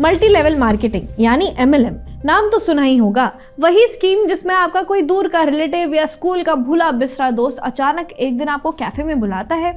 Multi level marketing यानी MLM, नाम तो सुना ही होगा। वही स्कीम जिसमें आपका कोई दूर का रिलेटिव या स्कूल का भूला बिसरा दोस्त अचानक एक दिन आपको कैफे में बुलाता है।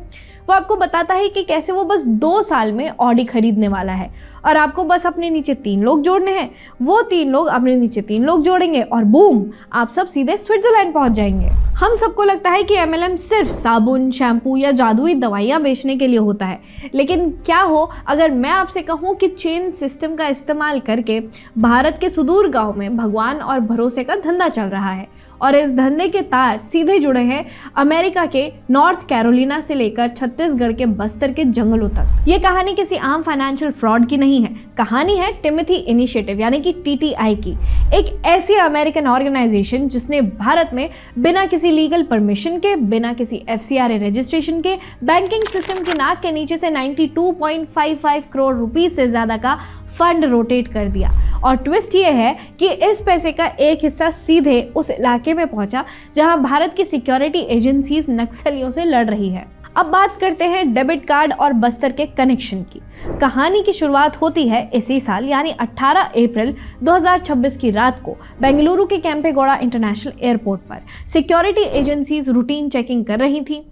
वो आपको बताता है कि कैसे वो बस 2 साल में ऑडी खरीदने वाला है और आपको बस अपने नीचे 3 लोग जोड़ने हैं। वो 3 लोग अपने नीचे 3 लोग जोड़ेंगे और बूम, आप सब सीधे स्विट्जरलैंड पहुंच जाएंगे। हम सबको लगता है कि MLM सिर्फ साबुन, शैम्पू या जादुई दवाइयाँ बेचने के लिए होता है, लेकिन क्या हो अगर मैं आपसे कहूँ कि चेन सिस्टम का इस्तेमाल करके भारत के सुदूर गांव में भगवान और भरोसे का धंधा चल रहा है और इस धंधे के तार सीधे जुड़े हैं अमेरिका के नॉर्थ कैरोलिना से लेकर छत्तीसगढ़ के बस्तर के जंगलों तक। ये कहानी किसी आम फाइनेंशियल फ्रॉड की नहीं है, कहानी है टिमोथी इनिशिएटिव यानी कि TTI की, एक ऐसी अमेरिकन ऑर्गेनाइजेशन जिसने भारत में बिना किसी लीगल परमिशन के, बिना किसी FCRA रजिस्ट्रेशन के, बैंकिंग सिस्टम की नाक के नीचे से 92.55 करोड़ रुपीस से ज्यादा का फंड रोटेट कर दिया। और ट्विस्ट ये है कि इस पैसे का एक हिस्सा सीधे उस इलाके में पहुंचा जहां भारत की सिक्योरिटी एजेंसीज नक्सलियों से लड़ रही है। अब बात करते हैं डेबिट कार्ड और बस्तर के कनेक्शन की। कहानी की शुरुआत होती है इसी साल यानी 18 अप्रैल 2026 की रात को बेंगलुरु के केंपेगौड़ा इंटरनेशनल एयरपोर्ट पर सिक्योरिटी एजेंसीज रूटीन चेकिंग कर रही थी।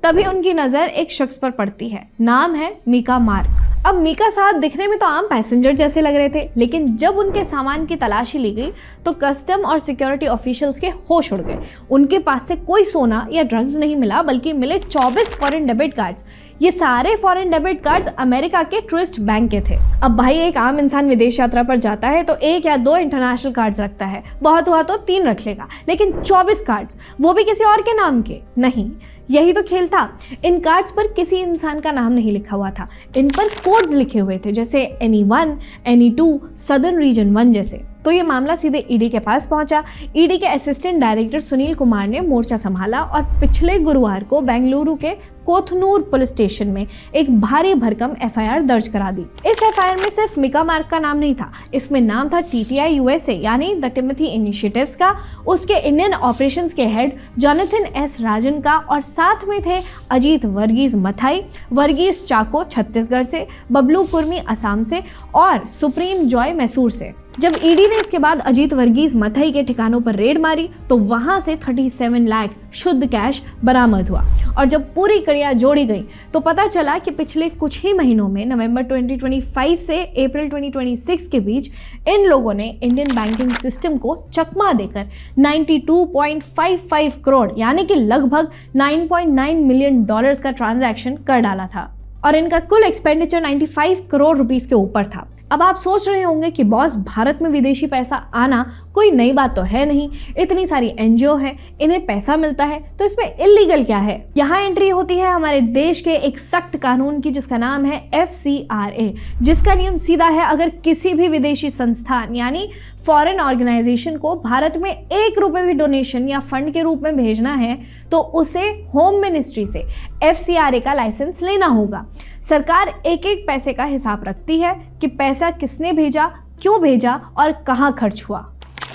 तभी उनकी नज़र एक शख्स पर पड़ती है, नाम है मीका मार्क। अब मीका साहब दिखने में तो आम पैसेंजर जैसे लग रहे थे, लेकिन जब उनके सामान की तलाशी ली गई तो कस्टम और सिक्योरिटी ऑफिशियल्स के होश उड़ गए। उनके पास से कोई सोना या ड्रग्स नहीं मिला, बल्कि मिले 24 फॉरेन डेबिट कार्ड्स। ये सारे फॉरेन डेबिट कार्ड्स अमेरिका के ट्रस्ट बैंक के थे। अब भाई, एक आम इंसान विदेश यात्रा पर जाता है तो 1 या 2 इंटरनेशनल कार्ड्स रखता है, बहुत हुआ तो 3 रख लेगा, लेकिन 24 कार्ड्स, वो भी किसी और के नाम के नहीं। यही तो खेल था। इन कार्ड्स पर किसी इंसान का नाम नहीं लिखा हुआ था, इन पर कोड्स लिखे हुए थे, जैसे NE1, NE2, सदर्न रीजन 1 जैसे। तो ये मामला सीधे ED के पास पहुंचा। ED के असिस्टेंट डायरेक्टर सुनील कुमार ने मोर्चा संभाला और पिछले गुरुवार को बेंगलुरु के कोथनूर पुलिस स्टेशन में एक भारी भरकम FIR दर्ज करा दी। इस FIR में सिर्फ मीका मार्क का नाम नहीं था, इसमें नाम था TTI USA यानी द टिमोथी इनिशिएटिव्स का, उसके इंडियन ऑपरेशंस के हेड जोनाथन S राजन का, और साथ में थे अजीत वर्गीस मथाई, वर्गीस चाको छत्तीसगढ़ से, बबलू कुर्मी असम से और सुप्रीम जॉय मैसूर से। जब ED ने इसके बाद अजीत वर्गीस मथई के ठिकानों पर रेड मारी तो वहां से 37 लाख शुद्ध कैश बरामद हुआ। और जब पूरी कड़ियां जोड़ी गई तो पता चला कि पिछले कुछ ही महीनों में नवंबर 2025 से अप्रैल 2026 के बीच इन लोगों ने इंडियन बैंकिंग सिस्टम को चकमा देकर 92.55 करोड़ यानी कि लगभग $9.9 मिलियन का ट्रांजैक्शन कर डाला था और इनका कुल एक्सपेंडिचर 95 करोड़ रुपीस के ऊपर था। अब आप सोच रहे होंगे कि बॉस, भारत में विदेशी पैसा आना कोई नई बात तो है नहीं, इतनी सारी NGO है, इन्हें पैसा मिलता है, तो इसमें इलीगल क्या है? यहाँ एंट्री होती है हमारे देश के एक सख्त कानून की जिसका नाम है FCRA, जिसका नियम सीधा है, अगर किसी भी विदेशी संस्थान यानी फॉरेन ऑर्गेनाइजेशन को भारत में 1 रुपए भी डोनेशन या फंड के रूप में भेजना है तो उसे होम मिनिस्ट्री से FCRA का लाइसेंस लेना होगा। सरकार एक एक पैसे का हिसाब रखती है कि पैसा किसने भेजा, क्यों भेजा और कहां खर्च हुआ।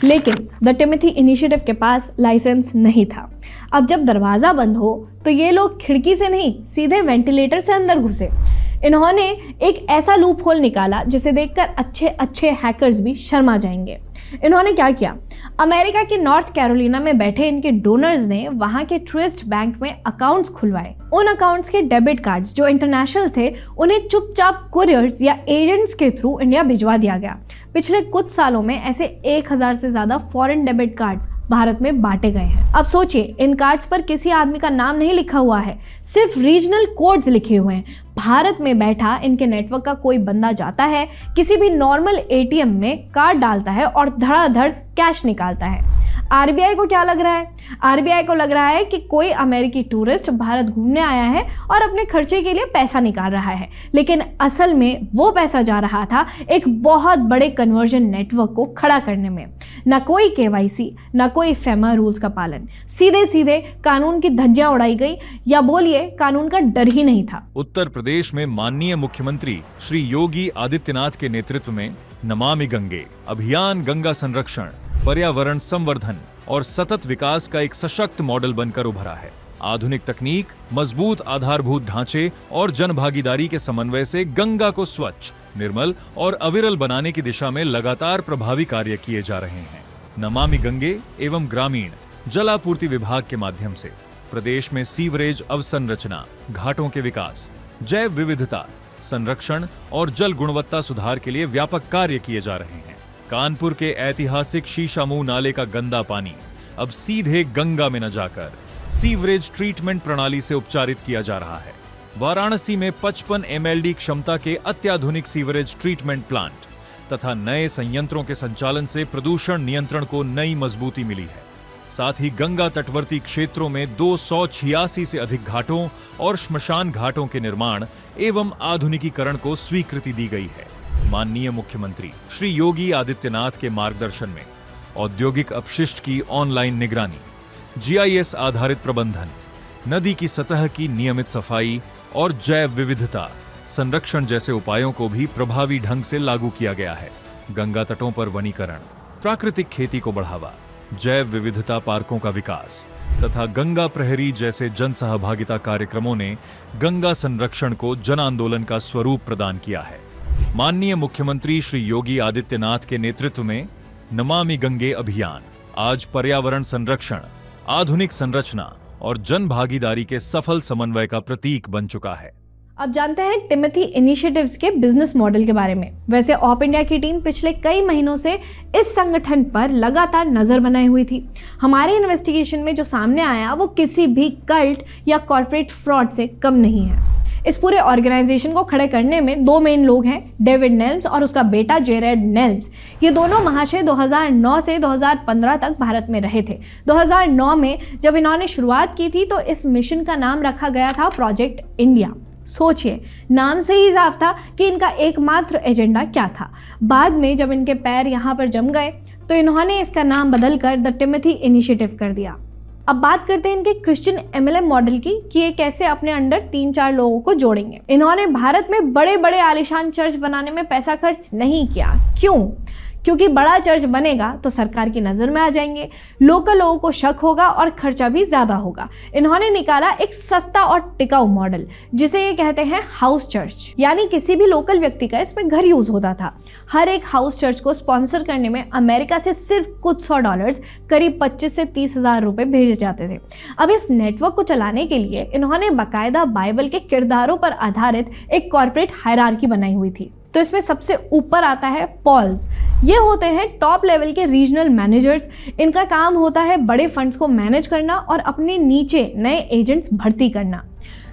लेकिन द टिमोथी इनिशिएटिव के पास लाइसेंस नहीं था। अब जब दरवाजा बंद हो तो ये लोग खिड़की से नहीं, सीधे वेंटिलेटर से अंदर घुसे। इन्होंने एक ऐसा लूप होल निकाला जिसे देखकर अच्छे अच्छे हैकर्स भी शर्मा जाएंगे। इन्होंने क्या किया? अमेरिका के नॉर्थ कैरोलिना में बैठे इनके डोनर्स ने वहां के ट्रस्ट बैंक में अकाउंट्स खुलवाए। उन अकाउंट्स के डेबिट कार्ड्स जो इंटरनेशनल थे उन्हें चुपचाप कुरियर्स या एजेंट्स के थ्रू इंडिया भिजवा दिया गया। पिछले कुछ सालों में ऐसे 1000 से ज्यादा फॉरेन डेबिट कार्ड्स भारत में बांटे गए हैं। अब सोचिए, इन कार्ड्स पर किसी आदमी का नाम नहीं लिखा हुआ है, सिर्फ रीजनल कोड्स लिखे हुए हैं। भारत में बैठा इनके नेटवर्क का कोई बंदा जाता है, किसी भी नॉर्मल ATM में कार्ड डालता है और धड़ाधड़ कैश निकालता है। RBI को क्या लग रहा है? RBI को लग रहा है कि कोई अमेरिकी टूरिस्ट भारत घूमने आया है और अपने खर्चे के लिए पैसा निकाल रहा है, लेकिन असल में वो पैसा जा रहा था एक बहुत बड़े कन्वर्जन नेटवर्क को खड़ा करने में। ना कोई KYC, ना कोई FEMA रूल्स का पालन, सीधे सीधे कानून की धज्जियां उड़ाई गई, या बोलिए कानून का डर ही नहीं था। उत्तर प्रदेश में माननीय मुख्यमंत्री श्री योगी आदित्यनाथ के नेतृत्व में नमामि गंगे अभियान गंगा संरक्षण, पर्यावरण संवर्धन और सतत विकास का एक सशक्त मॉडल बनकर उभरा है। आधुनिक तकनीक, मजबूत आधारभूत ढांचे और जनभागीदारी के समन्वय से गंगा को स्वच्छ, निर्मल और अविरल बनाने की दिशा में लगातार प्रभावी कार्य किए जा रहे हैं। नमामि गंगे एवं ग्रामीण जल आपूर्ति विभाग के माध्यम से प्रदेश में सीवरेज अवसंरचना, घाटों के विकास, जैव विविधता संरक्षण और जल गुणवत्ता सुधार के लिए व्यापक कार्य किए जा रहे हैं। कानपुर के ऐतिहासिक शीशामुंह नाले का गंदा पानी अब सीधे गंगा में न जाकर सीवरेज ट्रीटमेंट प्रणाली से उपचारित किया जा रहा है। वाराणसी में 55 MLD क्षमता के अत्याधुनिक सीवरेज ट्रीटमेंट प्लांट तथा नए संयंत्रों के संचालन से प्रदूषण नियंत्रण को नई मजबूती मिली है। साथ ही गंगा तटवर्ती क्षेत्रों में 286 से अधिक घाटों और श्मशान घाटों के निर्माण एवं आधुनिकीकरण को स्वीकृति दी गई है। माननीय मुख्यमंत्री श्री योगी आदित्यनाथ के मार्गदर्शन में औद्योगिक अपशिष्ट की ऑनलाइन निगरानी, GIS आधारित प्रबंधन, नदी की सतह की नियमित सफाई और जैव विविधता संरक्षण जैसे उपायों को भी प्रभावी ढंग से लागू किया गया है। गंगा तटों पर वनीकरण, प्राकृतिक खेती को बढ़ावा, जैव विविधता पार्कों का विकास तथा गंगा प्रहरी जैसे जन सहभागिता कार्यक्रमों ने गंगा संरक्षण को जन आंदोलन का स्वरूप प्रदान किया है। माननीय मुख्यमंत्री श्री योगी आदित्यनाथ के नेतृत्व में नमामि गंगे अभियान आज पर्यावरण संरक्षण, आधुनिक संरचना और जन भागीदारी के सफल समन्वय का प्रतीक बन चुका है। अब जानते हैं टिमोथी इनिशिएटिव्स के बिजनेस मॉडल के बारे में। वैसे ऑप इंडिया की टीम पिछले कई महीनों से इस संगठन पर लगातार नजर बनाए हुई थी। हमारे इन्वेस्टिगेशन में जो सामने आया वो किसी भी कल्ट या कॉर्पोरेट फ्रॉड से कम नहीं है। इस पूरे ऑर्गेनाइजेशन को खड़े करने में दो मेन लोग हैं, डेविड नेल्म्स और उसका बेटा जेरेड नेल्म्स। ये दोनों महाशय 2009 से 2015 तक भारत में रहे थे। 2009 में जब इन्होंने शुरुआत की थी तो इस मिशन का नाम रखा गया था प्रोजेक्ट इंडिया। सोचिए, नाम से ही साफ था कि इनका एकमात्र एजेंडा क्या था। बाद में जब इनके पैर यहाँ पर जम गए तो इन्होंने इसका नाम बदलकर द टिमोथी इनिशिएटिव कर दिया। अब बात करते हैं इनके क्रिश्चियन MLM मॉडल की कि ये कैसे अपने अंडर 3-4 लोगों को जोड़ेंगे। इन्होंने भारत में बड़े बड़े आलीशान चर्च बनाने में पैसा खर्च नहीं किया। क्यों? क्योंकि बड़ा चर्च बनेगा तो सरकार की नज़र में आ जाएंगे, लोकल लोगों को शक होगा और खर्चा भी ज़्यादा होगा। इन्होंने निकाला एक सस्ता और टिकाऊ मॉडल जिसे ये कहते हैं हाउस चर्च, यानी किसी भी लोकल व्यक्ति का इसमें घर यूज़ होता था। हर एक हाउस चर्च को स्पॉन्सर करने में अमेरिका से सिर्फ कुछ $100 करीब 25 से 30 हज़ार रुपये भेजे जाते थे। अब इस नेटवर्क को चलाने के लिए इन्होंने बाकायदा बाइबल के किरदारों पर आधारित एक कॉर्पोरेट हायरार्की बनाई हुई थी। तो इसमें सबसे ऊपर आता है पॉल्स। ये होते हैं टॉप लेवल के रीजनल मैनेजर्स। इनका काम होता है बड़े फंड्स को मैनेज करना और अपने नीचे नए एजेंट्स भर्ती करना।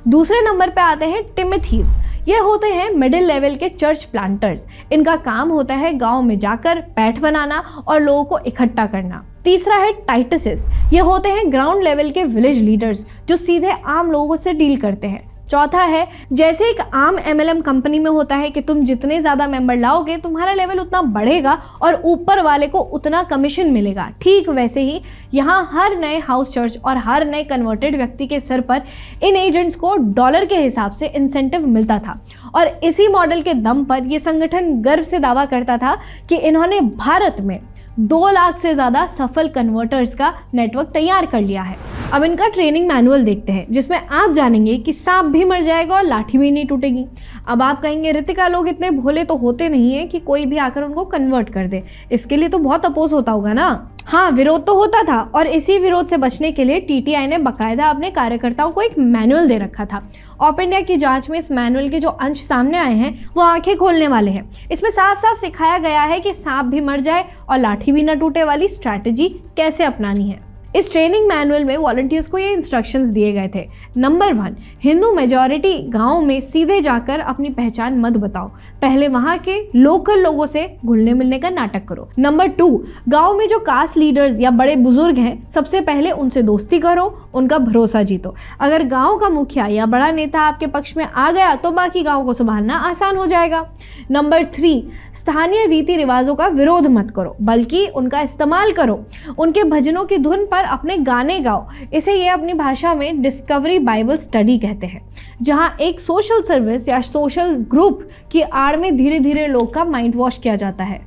दूसरे नंबर पे आते हैं टिमोथीज। ये होते हैं मिडिल लेवल के चर्च प्लांटर्स। इनका काम होता है गांव में जाकर पैठ बनाना और लोगों को इकट्ठा करना। तीसरा है टाइटसेस। ये होते हैं ग्राउंड लेवल के विलेज लीडर्स जो सीधे आम लोगों से डील करते हैं। चौथा है, जैसे एक आम MLM कंपनी में होता है कि तुम जितने ज़्यादा मेंबर लाओगे तुम्हारा लेवल उतना बढ़ेगा और ऊपर वाले को उतना कमीशन मिलेगा, ठीक वैसे ही यहाँ हर नए हाउस चर्च और हर नए कन्वर्टेड व्यक्ति के सर पर इन एजेंट्स को डॉलर के हिसाब से इंसेंटिव मिलता था। और इसी मॉडल के दम पर यह संगठन गर्व से दावा करता था कि इन्होंने भारत में 2 लाख से ज़्यादा सफल कन्वर्टर्स का नेटवर्क तैयार कर लिया है। अब इनका ट्रेनिंग मैनुअल देखते हैं जिसमें आप जानेंगे कि सांप भी मर जाएगा और लाठी भी नहीं टूटेगी। अब आप कहेंगे रितिका, लोग इतने भोले तो होते नहीं हैं कि कोई भी आकर उनको कन्वर्ट कर दे। इसके लिए तो बहुत अपोज होता होगा ना। हाँ, विरोध तो होता था और इसी विरोध से बचने के लिए TTI ने बाकायदा अपने कार्यकर्ताओं को एक मैनुअल दे रखा था। ऑप इंडिया की जांच में इस मैनुअल के जो अंश सामने आए हैं वो आंखें खोलने वाले हैं। इसमें साफ साफ सिखाया गया है कि सांप भी मर जाए और लाठी भी न टूटे वाली स्ट्रैटेजी कैसे अपनानी है। इस ट्रेनिंग मैनुअल में वॉलंटियर्स को ये इंस्ट्रक्शंस दिए गए थे। नंबर 1, हिंदू मेजॉरिटी गाँव में सीधे जाकर अपनी पहचान मत बताओ, पहले वहाँ के लोकल लोगों से घुलने मिलने का नाटक करो। नंबर 2, गाँव में जो कास्ट लीडर्स या बड़े बुजुर्ग हैं सबसे पहले उनसे दोस्ती करो, उनका भरोसा जीतो। अगर गाँव का मुखिया या बड़ा नेता आपके पक्ष में आ गया तो बाकी गाँव को संभालना आसान हो जाएगा। नंबर 3, स्थानीय रीति रिवाजों का विरोध मत करो बल्कि उनका इस्तेमाल करो। उनके भजनों की धुन पर अपने गाने गाओ। इसे ये अपनी भाषा में डिस्कवरी बाइबल स्टडी कहते हैं, जहाँ एक सोशल सर्विस या सोशल ग्रुप की आड़ में धीरे धीरे लोग का माइंड वॉश किया जाता है।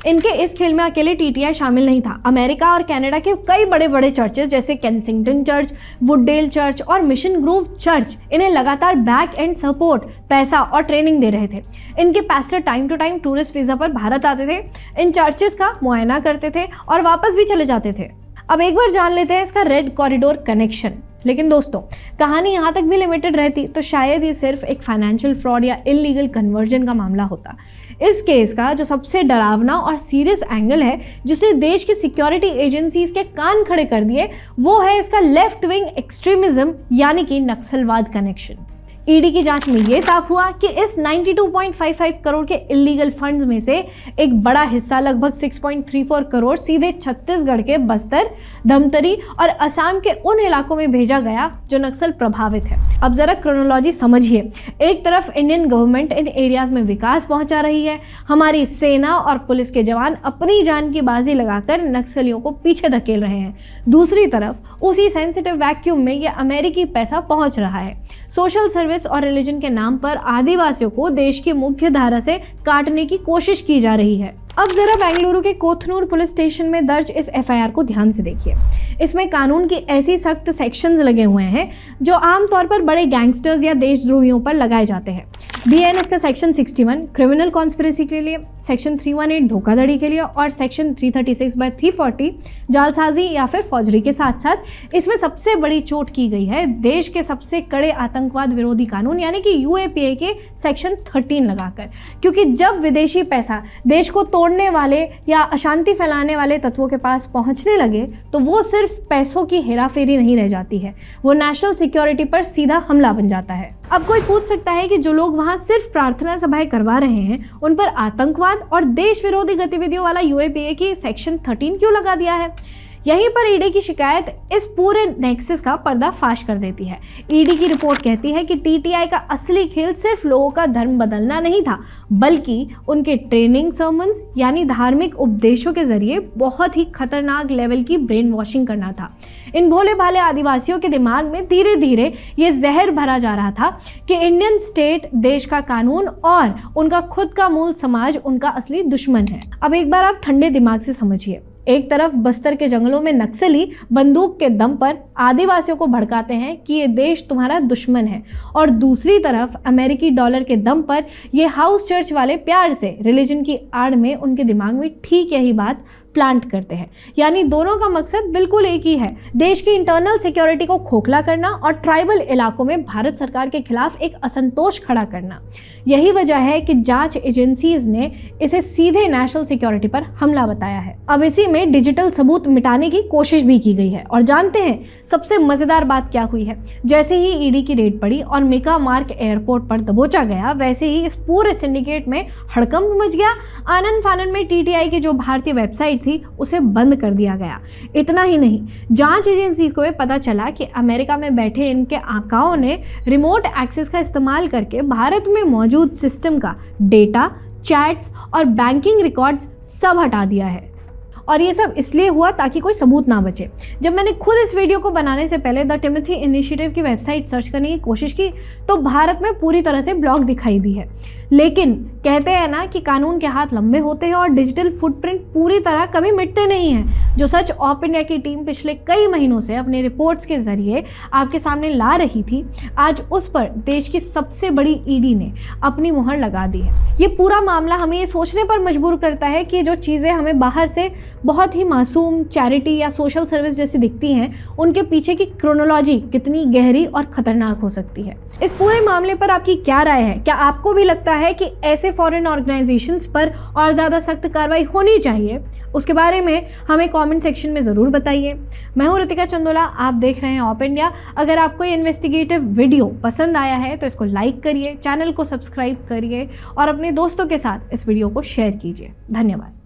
इनके इस खेल में अकेले टीटीआई शामिल नहीं था। अमेरिका और कनाडा के कई बड़े बड़े चर्चेस जैसे केंसिंगटन चर्च, वुडडेल चर्च और मिशन ग्रोव चर्च इन्हें लगातार बैक एंड सपोर्ट, पैसा और ट्रेनिंग दे रहे थे। इनके pastor time to time tourist visa पर भारत आते थे, इन चर्चेस का मुआयना करते थे और वापस भी चले जाते थे। अब एक बार जान लेते हैं इसका रेड कॉरिडोर कनेक्शन। लेकिन दोस्तों, कहानी यहाँ तक भी लिमिटेड रहती तो शायद ये सिर्फ एक फाइनेंशियल फ्रॉड या इलीगल कन्वर्जन का मामला होता। इस केस का जो सबसे डरावना और सीरियस एंगल है जिसने देश की सिक्योरिटी एजेंसीज के कान खड़े कर दिए, वो है इसका लेफ्ट विंग एक्सट्रीमिज्म यानी कि नक्सलवाद कनेक्शन। ईडी की जांच में यह साफ हुआ कि इस 92.55 करोड़ के इलीगल फंड्स में से एक बड़ा हिस्सा लगभग 6.34 करोड़ सीधे छत्तीसगढ़ के बस्तर, धमतरी और असम के उन इलाकों में भेजा गया जो नक्सल प्रभावित है। अब जरा क्रोनोलॉजी समझिए। एक तरफ इंडियन गवर्नमेंट इन एरियाज में विकास पहुंचा रही है, हमारी सेना और पुलिस के जवान अपनी जान की बाजी लगाकर नक्सलियों को पीछे धकेल रहे हैं। दूसरी तरफ उसी सेंसिटिव वैक्यूम में ये अमेरिकी पैसा पहुंच रहा है। सोशल सर्विस और रिलीजन के नाम पर आदिवासियों को देश की मुख्य धारा से काटने की कोशिश की जा रही है। अब जरा बेंगलुरु के कोथनूर पुलिस स्टेशन में दर्ज इस एफआईआर को ध्यान से देखिए। इसमें कानून की ऐसी सख्त सेक्शंस लगे हुए हैं जो आमतौर पर बड़े गैंगस्टर्स या देशद्रोहियों पर लगाए जाते हैं। बीएनएस का सेक्शन 61 क्रिमिनल कॉन्स्पिरेसी के लिए, सेक्शन 318 धोखाधड़ी के लिए और सेक्शन 336/340 जालसाजी या फिर फौजरी के साथ साथ इसमें सबसे बड़ी चोट की गई है देश के सबसे कड़े आतंकवाद विरोधी कानून यानी कि यूएपीए के सेक्शन 13 लगाकर। क्योंकि जब विदेशी पैसा देश को तोड़ने वाले या अशांति फैलाने वाले तत्वों के पास पहुंचने लगे तो वो सिर्फ पैसों की हेराफेरी नहीं रह जाती है, वो नेशनल सिक्योरिटी पर सीधा हमला बन जाता है। अब कोई पूछ सकता है कि जो लोग वहां सिर्फ प्रार्थना सभाएं करवा रहे हैं उन पर आतंकवाद और देश विरोधी गतिविधियों वाला यूएपीए की सेक्शन 13 क्यों लगा दिया है। यहीं पर ईडी की शिकायत इस पूरे नेक्सस का पर्दाफाश कर देती है। ईडी की रिपोर्ट कहती है कि टीटीआई का असली खेल सिर्फ लोगों का धर्म बदलना नहीं था, बल्कि उनके ट्रेनिंग सर्मन्स यानी धार्मिक उपदेशों के जरिए बहुत ही खतरनाक लेवल की ब्रेन वॉशिंग करना था। इन भोले भाले आदिवासियों के दिमाग में धीरे धीरे ये जहर भरा जा रहा था कि इंडियन स्टेट, देश का कानून और उनका खुद का मूल समाज उनका असली दुश्मन है। अब एक बार आप ठंडे दिमाग से समझिए। एक तरफ बस्तर के जंगलों में नक्सली बंदूक के दम पर आदिवासियों को भड़काते हैं कि ये देश तुम्हारा दुश्मन है, और दूसरी तरफ अमेरिकी डॉलर के दम पर ये हाउस चर्च वाले प्यार से रिलीजन की आड़ में उनके दिमाग में ठीक यही बात प्लांट करते हैं। यानी दोनों का मकसद बिल्कुल एक ही है, देश की इंटरनल सिक्योरिटी को खोखला करना और ट्राइबल इलाकों में भारत सरकार के खिलाफ एक असंतोष खड़ा करना। यही वजह है कि जांच एजेंसीज ने इसे सीधे नेशनल सिक्योरिटी पर हमला बताया है। अब इसी में डिजिटल सबूत मिटाने की कोशिश भी की गई है। और जानते हैं सबसे मजेदार बात क्या हुई है? जैसे ही ईडी की रेड पड़ी और मिका मार्क एयरपोर्ट पर दबोचा गया, वैसे ही इस पूरे सिंडिकेट में हड़कंप मच गया। आनन फानन में टीटीआई की जो भारतीय वेबसाइट थी उसे बंद कर दिया गया। इतना ही नहीं, जांच एजेंसी को पता चला कि अमेरिका में बैठे इनके आकाओं ने रिमोट एक्सेस का इस्तेमाल करके भारत में मौजूद सिस्टम का डेटा, चैट्स और बैंकिंग रिकॉर्ड्स सब हटा दिया है। और ये सब इसलिए हुआ ताकि कोई सबूत ना बचे। जब मैंने खुद इस वीडियो को बनाने से पहले द टिमोथी इनिशिएटिव की वेबसाइट सर्च करने की कोशिश की तो भारत में पूरी तरह से ब्लॉक दिखाई दी है। लेकिन कहते हैं ना कि कानून के हाथ लंबे होते हैं और डिजिटल फुटप्रिंट पूरी तरह कभी मिटते नहीं हैं। जो सच ऑप इंडिया की टीम पिछले कई महीनों से अपने रिपोर्ट्स के जरिए आपके सामने ला रही थी, आज उस पर देश की सबसे बड़ी ईडी ने अपनी मुहर लगा दी है। ये पूरा मामला हमें ये सोचने पर मजबूर करता है कि जो चीज़ें हमें बाहर से बहुत ही मासूम, चैरिटी या सोशल सर्विस जैसी दिखती हैं, उनके पीछे की क्रोनोलॉजी कितनी गहरी और खतरनाक हो सकती है। इस पूरे मामले पर आपकी क्या राय है? क्या आपको भी लगता है कि ऐसे फॉरेन ऑर्गेनाइजेशंस पर और ज़्यादा सख्त कार्रवाई होनी चाहिए? उसके बारे में हमें कमेंट सेक्शन में ज़रूर बताइए। मैं हूँ ऋतिका चंदोला, आप देख रहे हैं ऑप इंडिया। अगर आपको ये इन्वेस्टिगेटिव वीडियो पसंद आया है तो इसको लाइक करिए, चैनल को सब्सक्राइब करिए और अपने दोस्तों के साथ इस वीडियो को शेयर कीजिए। धन्यवाद।